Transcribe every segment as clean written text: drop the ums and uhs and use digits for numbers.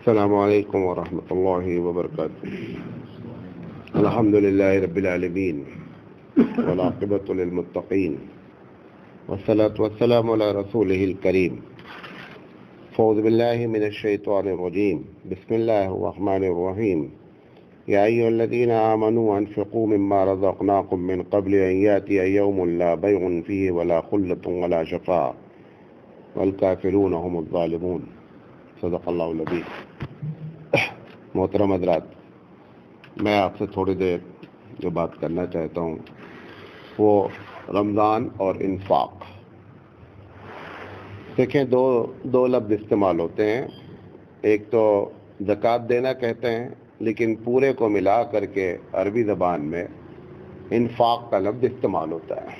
السلام علیکم ورحمۃ اللہ وبرکاتہ. الحمد للہ رب العالمین والعاقبۃ للمتقین والصلاة والسلام علی رسولہ الکریم. اعوذ باللہ من الشیطان الرجیم. بسم اللہ الرحمن الرحیم. یا ایھا الذین آمنوا انفقوا مما رزقناکم من قبل ان یأتی یوم لا بیع فیہ ولا خلۃ ولا شفاعۃ والکافرون هم الظالمون. صدق اللہ العظیم. محترم حضرات، میں آپ سے تھوڑی دیر جو بات کرنا چاہتا ہوں وہ رمضان اور انفاق. دیکھیں، دو لفظ استعمال ہوتے ہیں. ایک تو زکوٰۃ دینا کہتے ہیں، لیکن پورے کو ملا کر کے عربی زبان میں انفاق کا لفظ استعمال ہوتا ہے.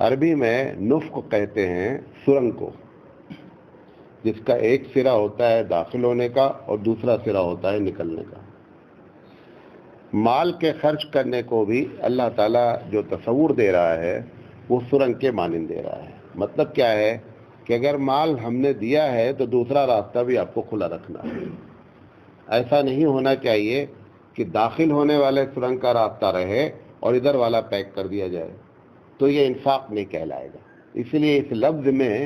عربی میں نفق کہتے ہیں سرنگ کو، جس کا ایک سرا ہوتا ہے داخل ہونے کا اور دوسرا سرا ہوتا ہے نکلنے کا. مال کے خرچ کرنے کو بھی اللہ تعالیٰ جو تصور دے رہا ہے وہ سرنگ کے مانند دے رہا ہے. مطلب کیا ہے کہ اگر مال ہم نے دیا ہے تو دوسرا راستہ بھی آپ کو کھلا رکھنا ہے. ایسا نہیں ہونا چاہیے کہ داخل ہونے والے سرنگ کا راستہ رہے اور ادھر والا پیک کر دیا جائے، تو یہ انفاق نہیں کہلائے گا. اس لیے اس لفظ میں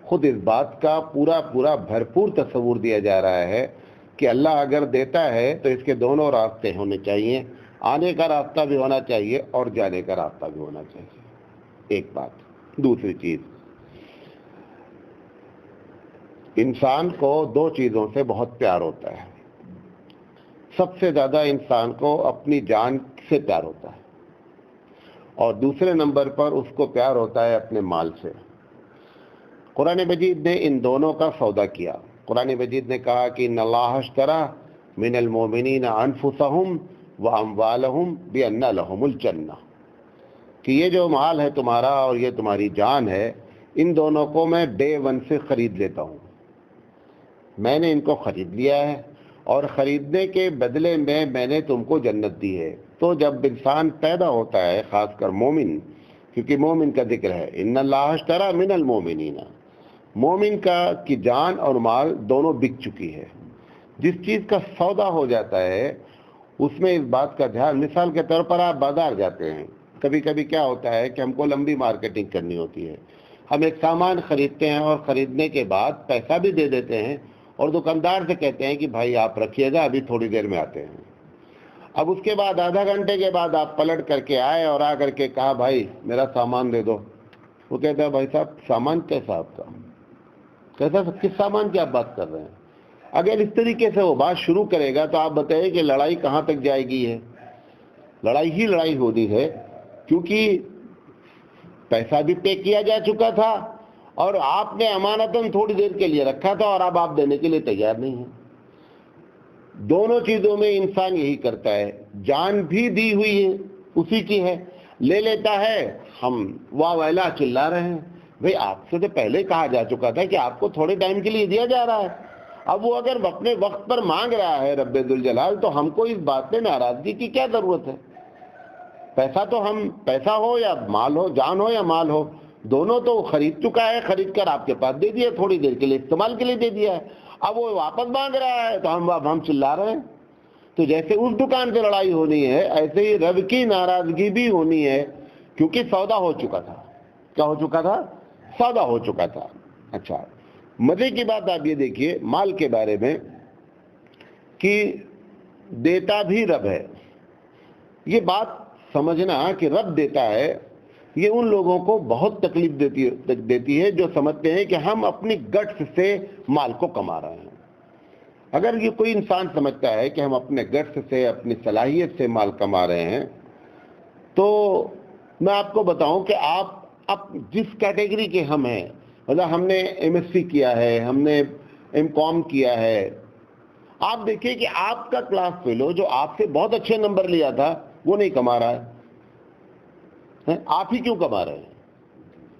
خود اس بات کا پورا بھرپور تصور دیا جا رہا ہے کہ اللہ اگر دیتا ہے تو اس کے دونوں راستے ہونے چاہیے. آنے کا راستہ بھی ہونا چاہیے اور جانے کا راستہ بھی ہونا چاہیے. ایک بات. دوسری چیز، انسان کو دو چیزوں سے بہت پیار ہوتا ہے. سب سے زیادہ انسان کو اپنی جان سے پیار ہوتا ہے، اور دوسرے نمبر پر اس کو پیار ہوتا ہے اپنے مال سے. قرآن مجید نے ان دونوں کا سودا کیا. قرآن مجید نے کہا کہ ان اللہ اشتری من المؤمنین انفسهم واموالهم بان لهم الجنہ، کہ یہ جو مال ہے تمہارا اور یہ تمہاری جان ہے، ان دونوں کو میں ڈے ون سے خرید لیتا ہوں. میں نے ان کو خرید لیا ہے اور خریدنے کے بدلے میں نے تم کو جنت دی ہے. تو جب انسان پیدا ہوتا ہے، خاص کر مومن، کیونکہ مومن کا ذکر ہے، ان اللہ اشتری من المؤمنین، مومن کا کی جان اور مال دونوں بک چکی ہے. جس چیز کا سودا ہو جاتا ہے اس میں اس بات کا دھیان، مثال کے طور پر آپ بازار جاتے ہیں، کبھی کبھی کیا ہوتا ہے کہ ہم کو لمبی مارکیٹنگ کرنی ہوتی ہے. ہم ایک سامان خریدتے ہیں اور خریدنے کے بعد پیسہ بھی دے دیتے ہیں اور دکاندار سے کہتے ہیں کہ بھائی آپ رکھیے گا، ابھی تھوڑی دیر میں آتے ہیں. اب اس کے بعد آدھا گھنٹے کے بعد آپ پلٹ کر کے آئے اور آ کر کے کہا بھائی میرا سامان دے دو. وہ کہتا ہے بھائی صاحب سامان کیسا آپ کا؟ کیسا؟ کس سامان کی آپ بات کر رہے ہیں؟ اگر اس طریقے سے وہ بات شروع کرے گا تو آپ بتائیے کہ لڑائی کہاں تک جائے گی. ہے لڑائی ہی لڑائی ہونی ہے، کیونکہ پیسہ بھی پے کیا جا چکا تھا اور آپ نے امانتاً تھوڑی دیر کے لیے رکھا تھا اور اب آپ دینے کے لیے تیار نہیں ہیں. دونوں چیزوں میں انسان یہی کرتا ہے. جان بھی دی ہوئی ہے اسی کی ہے، لے لیتا ہے. ہم واہ ویلا چلا رہے ہیں. بھئی آپ سے تو پہلے کہا جا چکا تھا کہ آپ کو تھوڑے ٹائم کے لیے دیا جا رہا ہے. اب وہ اگر اپنے وقت پر مانگ رہا ہے رب ذوالجلال، تو ہم کو اس بات میں ناراضگی کی کیا ضرورت ہے؟ پیسہ تو ہم، پیسہ ہو یا مال ہو، جان ہو یا مال ہو، دونوں تو خرید چکا ہے، خرید کر آپ کے پاس دے دیا، تھوڑی دیر کے لیے استعمال کے لیے دے دیا ہے. اب وہ واپس مانگ رہا ہے تو ہم چلا رہے ہیں. تو جیسے اس دکان سے لڑائی ہونی ہے، ایسے ہی رب کی ناراضگی بھی ہونی ہے، کیونکہ سودا ہو چکا تھا. کیا ہو چکا تھا؟ سودا ہو چکا تھا. اچھا، مزے کی بات آپ یہ دیکھیے مال کے بارے میں کہ دیتا بھی رب ہے. یہ بات سمجھنا کہ رب دیتا ہے، یہ ان لوگوں کو بہت تکلیف دیتی ہے جو سمجھتے ہیں کہ ہم اپنی گٹس سے مال کو کما رہے ہیں. اگر یہ کوئی انسان سمجھتا ہے کہ ہم اپنے گٹس سے، اپنی صلاحیت سے مال کما رہے ہیں، تو میں آپ کو بتاؤں کہ آپ اب جس کیٹیگری کے ہم ہیں، مطلب ہم نے ایم ایس سی کیا ہے، ہم نے ایم کام کیا ہے، آپ دیکھیں کہ آپ کا کلاس فیلو جو آپ سے بہت اچھے نمبر لیا تھا وہ نہیں کما رہا ہے. آپ ہی کیوں کما رہے ہیں؟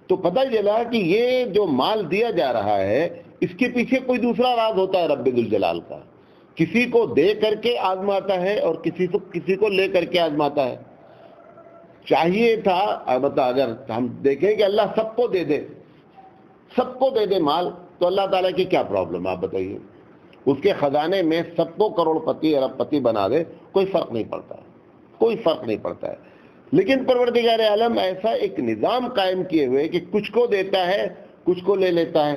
تو پتہ چلا کہ یہ جو مال دیا جا رہا ہے اس کے پیچھے کوئی دوسرا راز ہوتا ہے رب ذوالجلال کا. کسی کو دے کر کے آزماتا ہے اور کسی کو لے کر کے آزماتا ہے. چاہیے تھا البتہ اگر ہم دیکھیں کہ اللہ سب کو دے دے مال، تو اللہ تعالیٰ کی کیا پرابلم ہے آپ بتائیے. اس کے خزانے میں سب کو کروڑ پتی ارب پتی بنا دے، کوئی فرق نہیں پڑتا ہے، کوئی فرق نہیں پڑتا ہے۔ لیکن پروردگار عالم ایسا ایک نظام قائم کیے ہوئے کہ کچھ کو دیتا ہے، کچھ کو لے لیتا ہے،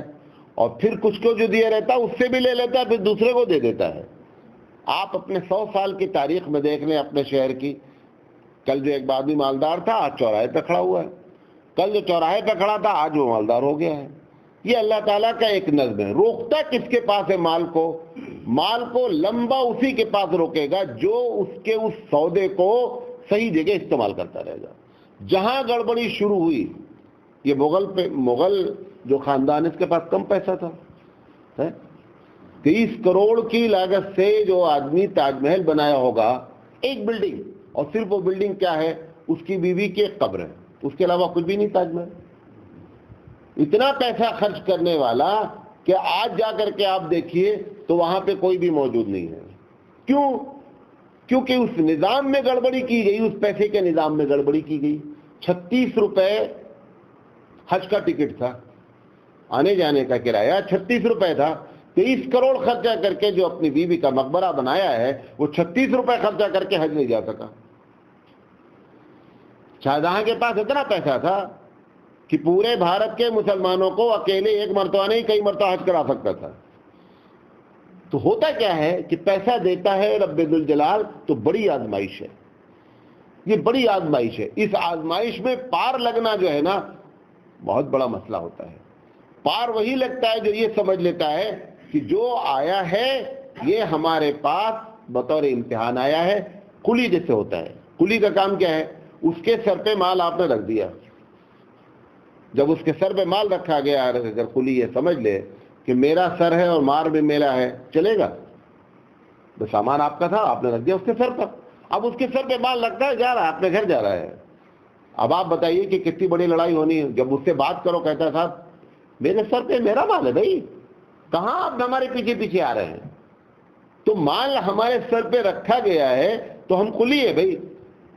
اور پھر کچھ کو جو دیا رہتا ہے اس سے بھی لے لیتا ہے، پھر دوسرے کو دے دیتا ہے۔ آپ اپنے 100 سال کی تاریخ میں دیکھ لیں اپنے شہر کی، کل جو ایک آدمی مالدار تھا آج چوراہے پہ کھڑا ہوا ہے، کل جو چوراہے پہ کھڑا تھا آج وہ مالدار ہو گیا ہے۔ یہ اللہ تعالیٰ کا ایک نظم ہے۔ روکتا کس کے پاس ہے مال کو لمبا اسی کے پاس روکے گا جو اس کے اس سودے کو صحیح جگہ استعمال کرتا رہے گا۔ جہاں گڑبڑی شروع ہوئی، یہ مغل جو خاندان اس کے پاس کم پیسہ تھا، 30 کروڑ کی لاگت سے جو آدمی تاج محل بنایا ہوگا، ایک بلڈنگ، اور صرف وہ بلڈنگ کیا ہے، اس کی بیوی کی ایک قبر ہے، اس کے علاوہ کچھ بھی نہیں تاج محل۔ اتنا پیسہ خرچ کرنے والا کہ آج جا کر کے آپ دیکھیے تو وہاں پہ کوئی بھی موجود نہیں ہے۔ کیوں؟ کیونکہ اس نظام میں گڑبڑی کی گئی، اس پیسے کے نظام میں گڑبڑی کی گئی۔ 36 روپے حج کا ٹکٹ تھا، آنے جانے کا کرایہ 36 روپے تھا۔ 23 کروڑ خرچہ کر کے جو اپنی بیوی کا مقبرہ بنایا ہے، وہ 36 روپے خرچہ کر کے حج نہیں جا سکا۔ شاہجہاں کے پاس اتنا پیسہ تھا کہ پورے بھارت کے مسلمانوں کو اکیلے ایک مرتبہ نہیں کئی مرتبہ حج کرا سکتا تھا۔ تو ہوتا کیا ہے کہ پیسہ دیتا ہے رب ذوالجلال تو بڑی آزمائش ہے، یہ بڑی آزمائش ہے۔ اس آزمائش میں پار لگنا جو ہے نا بہت بڑا مسئلہ ہوتا ہے۔ پار وہی لگتا ہے جو یہ سمجھ لیتا ہے کہ جو آیا ہے یہ ہمارے پاس بطور امتحان آیا ہے۔ کلی جیسے ہوتا ہے، کلی کا کام کیا ہے، اس کے سر پہ مال آپ نے رکھ دیا، جب اس کے سر پہ مال رکھا گیا، اگر کلی یہ سمجھ لے کہ میرا سر ہے اور مال بھی میرا ہے، چلے گا؟ تو سامان آپ کا تھا، آپ نے رکھ دیا اس کے سر پر، اب اس کے سر پہ مال لگتا ہے، جا رہا ہے اپنے گھر جا رہا ہے۔ اب آپ بتائیے کہ کتنی بڑی لڑائی ہونی ہے۔ جب اس سے بات کرو کہتا ہے صاحب میرے سر پہ میرا مال ہے بھائی، کہاں آپ ہمارے پیچھے پیچھے آ رہے ہیں؟ تو مال ہمارے سر پہ رکھا گیا ہے تو ہم کلی ہے بھائی۔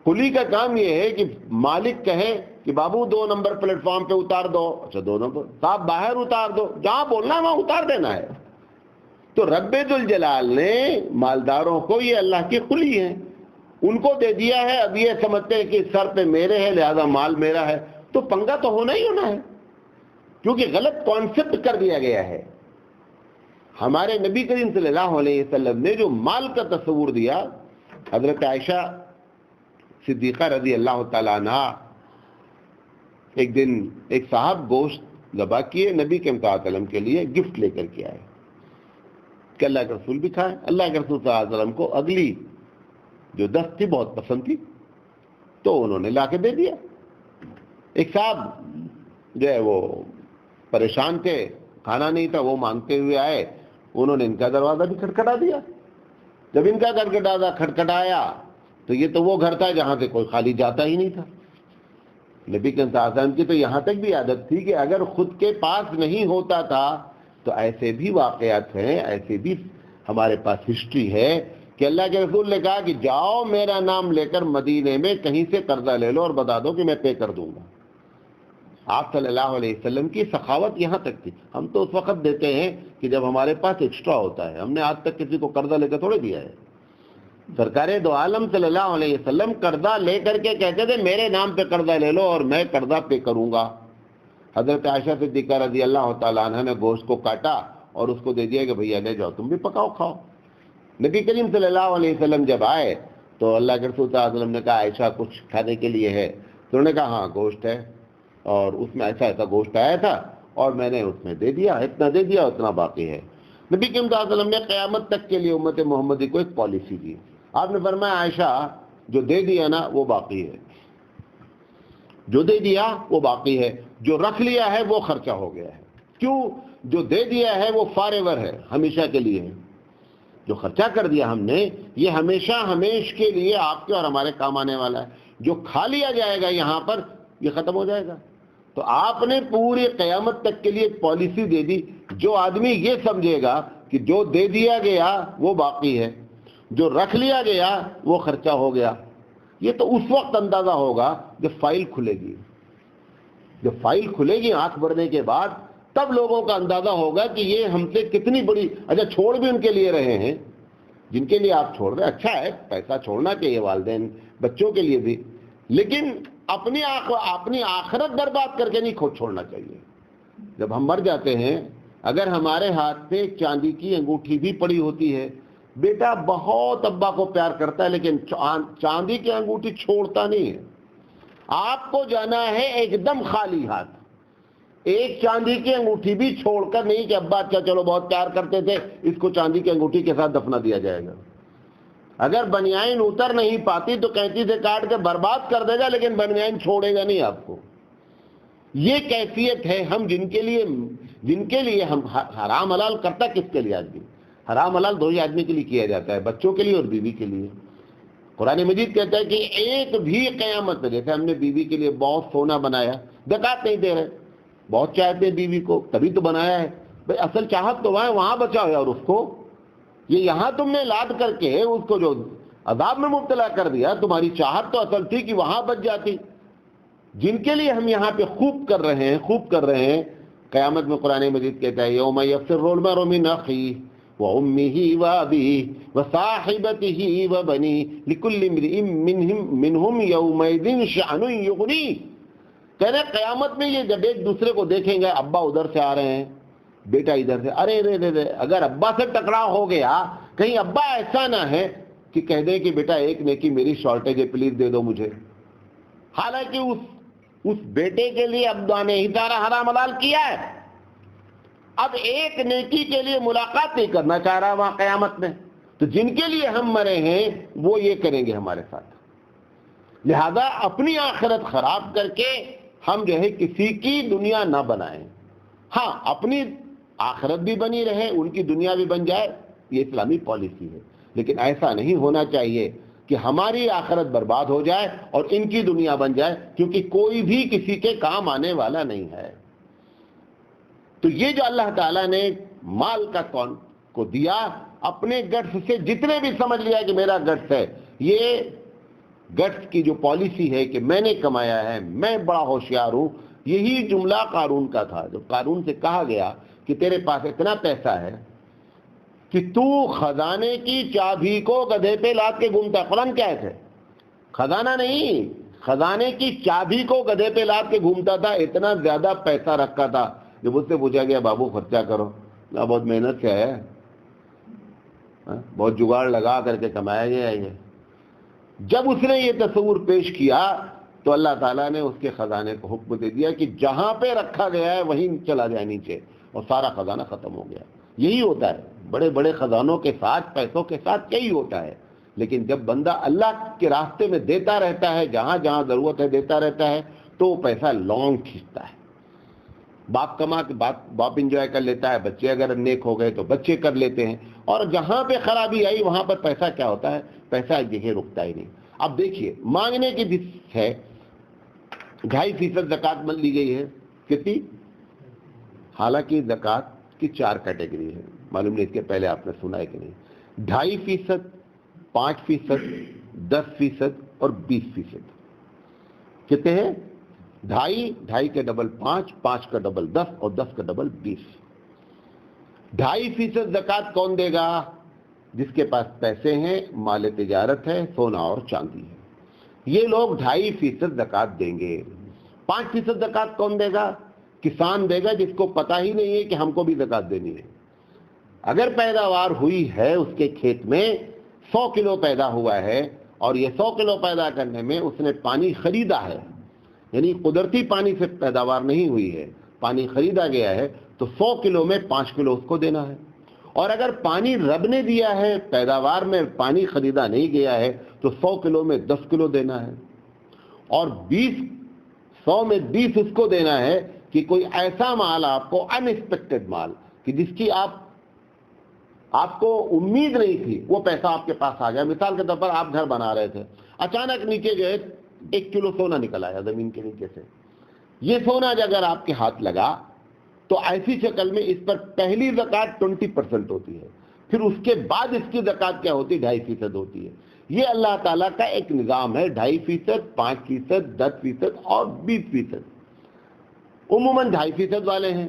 کلی کا کام یہ ہے کہ مالک کہے کہ بابو 2 نمبر پلیٹ فارم پہ اتار دو، اچھا 2 نمبر، صاحب باہر اتار دو، جہاں بولنا ہے وہاں اتار دینا ہے۔ تو رب ذوالجلال نے مالداروں کو، یہ اللہ کی کلی ہیں، ان کو دے دیا ہے۔ اب یہ سمجھتے ہیں کہ سر پہ میرے ہے لہذا مال میرا ہے، تو پنگا تو ہونا ہی ہونا ہے، کیونکہ غلط کانسیپٹ کر دیا گیا ہے۔ ہمارے نبی کریم صلی اللہ علیہ وسلم نے جو مال کا تصور دیا، حضرت عائشہ صدیقہ رضی اللہ تعالیٰ عنہ ایک دن ایک صاحب گوشت ذبح کیے، نبی کے وسلم کے لیے گفٹ لے کر کے آئے کہ اللہ کے رسول بھی کھائیں۔ اللہ کے رسول صلی اللہ علیہ وسلم کو اگلی جو دست تھی بہت پسند تھی، تو انہوں نے لا کے دے دیا۔ ایک صاحب جو ہے وہ پریشان تھے، کھانا نہیں تھا، وہ مانگتے ہوئے آئے، انہوں نے ان کا دروازہ بھی کھٹکھٹا دیا۔ جب ان کا دروازہ کھٹکھٹایا تو یہ تو وہ گھر تھا جہاں سے کوئی خالی جاتا ہی نہیں تھا۔ نبی کے صلی اللہ علیہ وسلم کی تو یہاں تک بھی عادت تھی کہ اگر خود کے پاس نہیں ہوتا تھا تو ایسے بھی واقعات ہیں، ایسے بھی ہمارے پاس ہسٹری ہے کہ اللہ کے رسول نے کہا کہ جاؤ میرا نام لے کر مدینے میں کہیں سے قرضہ لے لو اور بتا دو کہ میں پے کر دوں گا۔ آپ صلی اللہ علیہ وسلم کی سخاوت یہاں تک تھی۔ ہم تو اس وقت دیتے ہیں کہ جب ہمارے پاس ایکسٹرا ہوتا ہے، ہم نے آج تک کسی کو قرضہ لے کر تھوڑے دیا ہے۔ سرکار دو عالم صلی اللہ علیہ وسلم قرضہ لے کر کے کہتے تھے میرے نام پہ قرضہ لے لو اور میں قرضہ پے کروں گا۔ حضرت عائشہ صدیقہ رضی اللہ تعالیٰ عنہ نے گوشت کو کاٹا اور اس کو دے دیا کہ بھیا لے جاؤ، تم بھی پکاؤ کھاؤ۔ نبی کریم صلی اللہ علیہ وسلم جب آئے تو اللہ کے رسول صلی اللہ علیہ وسلم نے کہا عائشہ کچھ کھانے کے لیے ہے؟ تو انہوں نے کہا ہاں گوشت ہے، اور اس میں ایسا ایسا گوشت آیا تھا اور میں نے اس میں دے دیا، اتنا دے دیا اتنا باقی ہے۔ نبی کریم صلی اللہ علیہ وسلم نے قیامت تک کے لیے امت محمدی کو ایک پالیسی دی۔ آپ نے فرمایا عائشہ جو دے دیا نا وہ باقی ہے، جو دے دیا وہ باقی ہے، جو رکھ لیا ہے وہ خرچہ ہو گیا ہے۔ کیوں؟ جو دے دیا ہے وہ فارور ہے، ہمیشہ کے لیے ہے۔ جو خرچہ کر دیا ہم نے یہ ہمیشہ ہمیش کے لیے آپ کے اور ہمارے کام آنے والا ہے۔ جو کھا لیا جائے گا یہاں پر یہ ختم ہو جائے گا۔ تو آپ نے پوری قیامت تک کے لیے پالیسی دے دی، جو آدمی یہ سمجھے گا کہ جو دے دیا گیا وہ باقی ہے، جو رکھ لیا گیا وہ خرچہ ہو گیا، یہ تو اس وقت اندازہ ہوگا جب فائل کھلے گی۔ جب فائل کھلے گی آنکھ بھرنے کے بعد تب لوگوں کا اندازہ ہوگا کہ یہ ہم سے کتنی بڑی. اچھا چھوڑ بھی ان کے لیے رہے ہیں جن کے لیے آپ چھوڑ رہے ہیں, اچھا ہے پیسہ چھوڑنا چاہیے والدین بچوں کے لیے بھی, لیکن اپنی آخرت برباد کر کے نہیں خود چھوڑنا چاہیے. جب ہم مر جاتے ہیں, اگر ہمارے ہاتھ پہ چاندی کی انگوٹھی بھی پڑی ہوتی ہے, بیٹا بہت ابا کو پیار کرتا ہے لیکن چاندی کی انگوٹھی چھوڑتا نہیں ہے. آپ کو جانا ہے ایک دم خالی ہاتھ, ایک چاندی کی انگوٹھی بھی چھوڑ کر نہیں کہ ابا اچھا چلو بہت پیار کرتے تھے اس کو چاندی کی انگوٹھی کے ساتھ دفنا دیا جائے گا. اگر بنیان اتر نہیں پاتی تو کینچی سے کاٹ کے برباد کر دے گا, لیکن بنیان چھوڑے گا نہیں آپ کو. یہ کیفیت ہے ہم جن کے لیے ہم حرام حلال کرتا کس کے لیے آدمی؟ حرام حلال دو ہی آدمی کے لیے کیا جاتا ہے, بچوں کے لیے اور بیوی کے لیے. قرآن مجید کہتا ہے کہ ایک بھی قیامت میں, جیسے ہم نے بیوی کے لیے بہت سونا بنایا, زکات نہیں دے رہے, بہت چاہتے ہیں بیوی کو تبھی تو بنایا ہے, بھئی اصل چاہت تو وہاں بچا ہے, اور اس کو یہ یہاں تم نے لاد کر کے اس کو جو عذاب میں مبتلا کر دیا, تمہاری چاہت تو اصل تھی کہ وہاں بچ جاتی. جن کے لیے ہم یہاں پہ خوب کر رہے ہیں, قیامت میں قرآن مجید کہتا ہے یوم یفر المرء من اخیہ وامہ وابیہ وصاحبتہ وبنیہ لکل امرئ منہم یومئذ شأن یغنیہ. کہتے ہیں قیامت میں یہ جب ایک دوسرے کو دیکھیں گے, ابا ادھر سے آ رہے ہیں, بیٹا ادھر سے, ارے رے اگر ابا سے ٹکراؤ ہو گیا, کہیں ابا ایسا نہ ہے کہ کہہ دیں کہ بیٹا ایک نیکی میری شارٹیج ہے پلیز دے دو مجھے, حالانکہ اس بیٹے کے لیے ابا نے ہی سارا حرام حلال کیا ہے. اب ایک نیکی کے لیے ملاقات نہیں کرنا چاہ رہا وہاں قیامت میں, تو جن کے لیے ہم مرے ہیں وہ یہ کریں گے ہمارے ساتھ. لہذا اپنی آخرت خراب کر کے ہم جو ہے کسی کی دنیا نہ بنائیں. ہاں اپنی آخرت بھی بنی رہے, ان کی دنیا بھی بن جائے, یہ اسلامی پالیسی ہے, لیکن ایسا نہیں ہونا چاہیے کہ ہماری آخرت برباد ہو جائے اور ان کی دنیا بن جائے, کیونکہ کوئی بھی کسی کے کام آنے والا نہیں ہے. تو یہ جو اللہ تعالیٰ نے مال کا کون کو دیا, اپنے گٹس سے جتنے بھی سمجھ لیا کہ میرا گٹس ہے, یہ گٹس کی جو پالیسی ہے کہ میں نے کمایا ہے, میں بڑا ہوشیار ہوں, یہی جملہ قارون کا تھا. جب قارون سے کہا گیا کہ تیرے پاس اتنا پیسہ ہے کہ تو خزانے کی چابی کو گدھے پہ لاد کے گھومتا ہے. قرآن کیا ہے, خزانہ نہیں, خزانے کی چابی کو گدھے پہ لاد کے گھومتا تھا, اتنا زیادہ پیسہ رکھا تھا. جب اس سے پوچھا گیا بابو خرچہ کرو, بہت محنت سے ہے, بہت جگاڑ لگا کر کے کمایا گیا ہے. جب اس نے یہ تصور پیش کیا تو اللہ تعالیٰ نے اس کے خزانے کو حکم دے دیا کہ جہاں پہ رکھا گیا ہے وہیں چلا جائے نیچے, اور سارا خزانہ ختم ہو گیا. یہی ہوتا ہے بڑے بڑے خزانوں کے ساتھ, پیسوں کے ساتھ یہی ہوتا ہے. لیکن جب بندہ اللہ کے راستے میں دیتا رہتا ہے, جہاں جہاں ضرورت ہے دیتا رہتا ہے, تو وہ پیسہ لانگ کھینچتا ہے. باپ کما کے باپ انجوائے کر لیتا ہے, بچے اگر نیک ہو گئے تو بچے کر لیتے ہیں, اور جہاں پہ خرابی آئی وہاں پر پیسہ کیا ہوتا ہے, پیسہ جگہ رکتا ہی نہیں. اب دیکھیے مانگنے کی جس ہے 2.5% زکوٰۃ لی گئی ہے, کتنی؟ حالانکہ زکوٰۃ کی 4 کیٹیگری ہے, معلوم نہیں اس کے پہلے آپ نے سنا ہے کہ نہیں. 2.5%, 5%, 10% اور 20%. کتنے ہیں؟ 2.5 کا ڈبل 5, 5 کا ڈبل 10 اور 10 کا ڈبل 20. 2.5% زکوٰۃ کون دے گا؟ جس کے پاس پیسے ہیں, مال تجارت ہے, سونا اور چاندی ہے, یہ لوگ 2.5% زکوٰۃ دیں گے. 5% زکوٰۃ کون دے گا؟ کسان دے گا, جس کو پتہ ہی نہیں ہے کہ ہم کو بھی زکوٰۃ دینی ہے. اگر پیداوار ہوئی ہے اس کے کھیت میں 100 کلو پیدا ہوا ہے, اور یہ 100 کلو پیدا کرنے میں اس نے پانی خریدا ہے, یعنی قدرتی پانی سے پیداوار نہیں ہوئی ہے, پانی خریدا گیا ہے, تو 100 کلو میں 5 کلو اس کو دینا ہے. اور اگر پانی رب نے دیا ہے, پیداوار میں پانی خریدا نہیں گیا ہے, تو 100 کلو میں 10 کلو دینا ہے. اور 100 میں 20 اس کو دینا ہے کہ کوئی ایسا مال آپ کو, ان ایکسپیکٹڈ مال, کہ جس کی آپ کو امید نہیں تھی, وہ پیسہ آپ کے پاس آ گیا. مثال کے طور پر آپ گھر بنا رہے تھے, اچانک نیچے جو ہے 1 کلو سونا نکل آیا زمین کے نیچے سے. یہ سونا اگر آپ کے ہاتھ لگا تو ایسی شکل میں اس پر پہلی زکوٰۃ 20% ہوتی ہے, پھر اس کے بعد اس کی زکوٰۃ کیا ہوتی ہے؟ 2.5% ہوتی ہے. یہ اللہ تعالیٰ کا ایک نظام ہے, 2.5%, 5%, 10% اور 20%. عموماً 2.5% والے ہیں,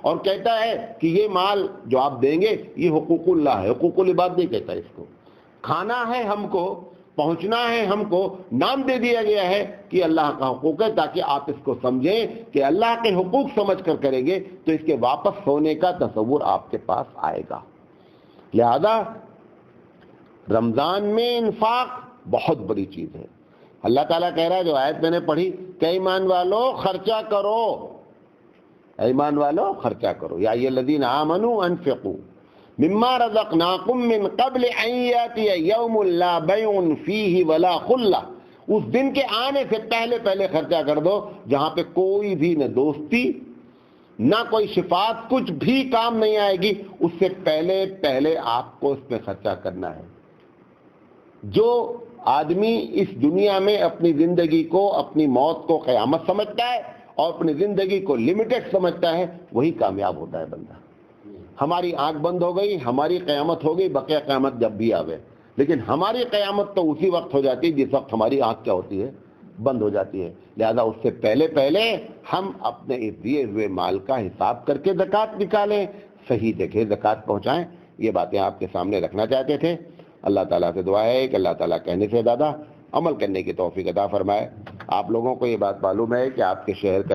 اور کہتا ہے کہ یہ مال جو آپ دیں گے یہ حقوق اللہ ہے، حقوق العباد نہیں کہتا اس کو. کھانا ہے ہم کو، پہنچنا ہے ہم کو، نام دے دیا گیا ہے کہ اللہ کا حقوق ہے، تاکہ آپ اس کو سمجھیں کہ اللہ کے حقوق سمجھ کر کریں گے تو اس کے واپس ہونے کا تصور آپ کے پاس آئے گا. لہذا رمضان میں انفاق بہت بڑی چیز ہے. اللہ تعالیٰ کہہ رہا ہے، جو آیت میں نے پڑھی کہ ایمان والو خرچہ کرو، ایمان والو خرچہ کرو، یا ایھا الذین آمنوا انفقوا مما رزقناکم من قبل ان یاتی یوم لا بیع فیہ ولا خلہ. اس دن کے آنے سے پہلے پہلے خرچہ کر دو جہاں پہ کوئی بھی نہ دوستی نہ کوئی شفاعت، کچھ بھی کام نہیں آئے گی. اس سے پہلے پہلے آپ کو اس پہ خرچہ کرنا ہے. جو آدمی اس دنیا میں اپنی زندگی کو، اپنی موت کو قیامت سمجھتا ہے اور اپنی زندگی کو لمیٹڈ سمجھتا ہے، وہی کامیاب ہوتا ہے بندہ. ہماری آنکھ بند ہو گئی، ہماری قیامت ہو گئی، بقیہ قیامت جب بھی آوے. لیکن ہماری قیامت تو اسی وقت ہو جاتی ہے جس وقت ہماری آنکھ کیا ہوتی ہے، بند ہو جاتی ہے. لہذا اس سے پہلے پہلے ہم اپنے دیے ہوئے مال کا حساب کر کے زکوٰۃ نکالیں، صحیح جگہ زکوٰۃ پہنچائیں. یہ باتیں آپ کے سامنے رکھنا چاہتے تھے. اللہ تعالیٰ سے دعا ہے کہ اللہ تعالیٰ کہنے سے زیادہ عمل کرنے کی توفیق عطا فرمائے. آپ لوگوں کو یہ بات معلوم ہے کہ آپ کے شہر کا